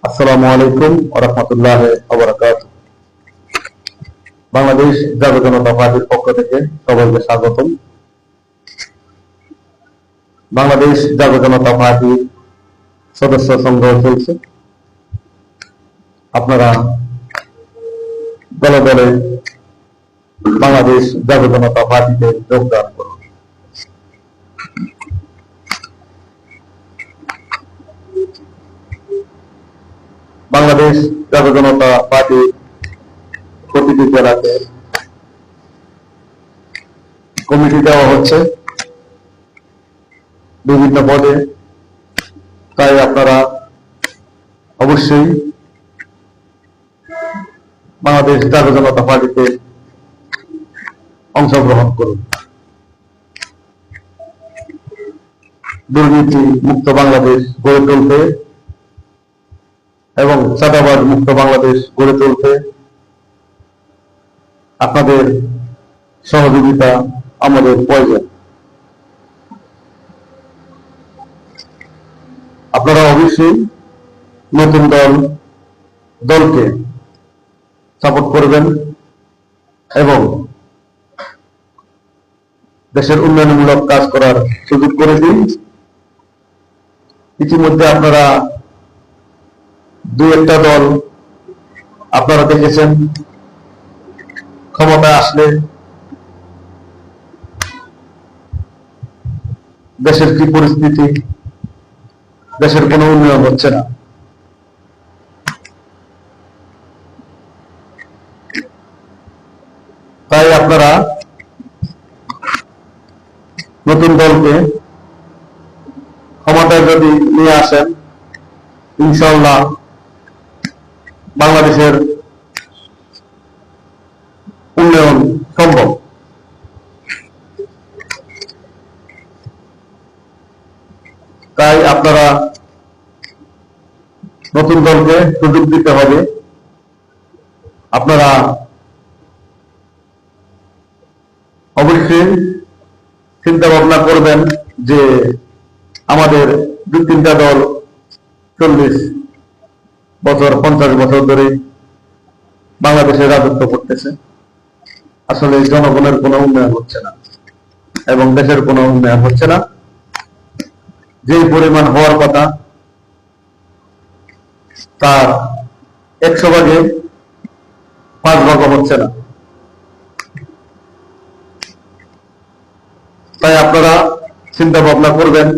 আসসালামু আলাইকুম ওয়া রাহমাতুল্লাহি ওয়া বারাকাতুহু। বাংলাদেশ জাতীয় জনতা পার্টির পক্ষ থেকে সবাইকে স্বাগতম। বাংলাদেশ জাতীয় জনতা পার্টির সদস্য সংগ্রহ চলছে। আপনারা দলে দলে বাংলাদেশ জাতীয় জনতা পার্টিতে যোগদান করুন। বাংলাদেশ জাতীয় জনতা পার্টির প্রতিটি জেলাতে কমিটি দেওয়া হচ্ছে বিভিন্ন পদে, তাই আপনারা অবশ্যই বাংলাদেশ জাতীয় জনতা পার্টিতে অংশগ্রহণ করুন। দুর্নীতি মুক্ত বাংলাদেশ গড়ে তুলতে এবং চাঁদাবাজ মুক্ত বাংলাদেশ গড়ে তুলতে আপনাদের সহযোগিতা আমাদের প্রয়োজন। আপনারা অবশ্যই নতুন দলকে সাপোর্ট করবেন এবং দেশের উন্নয়নমূলক কাজ করার সুযোগ করে দিন। ইতিমধ্যে আপনারা দুই একটা দল আপনারা দেখেছেন ক্ষমতায় আসলে দেশের কি পরিস্থিতি, দেশের কোনো উন্নয়ন হচ্ছে না। তাই আপনারা নতুন দলকে ক্ষমতায় যদি নিয়ে আসেন, ইনশাআল্লাহ বাংলাদেশের উন্নয়ন সম্ভব। তাই আপনারা নতুন দলকে সুযোগ দিতে হবে। আপনারা অবশ্যই চিন্তা ভাবনা করবেন যে আমাদের দুই তিনটা দল 40 বছর 50 বছর ধরে বাংলাদেশে রাজত্ব করতেছে, আসলে জনগণের কোনো উন্নয়ন হচ্ছে না এবং দেশের কোনো উন্নয়ন হচ্ছে না। যে পরিমাণ হওয়ার কথা তার 100 ভাগে 5 ভাগও হচ্ছে না। তাই আপনারা চিন্তা ভাবনা করবেন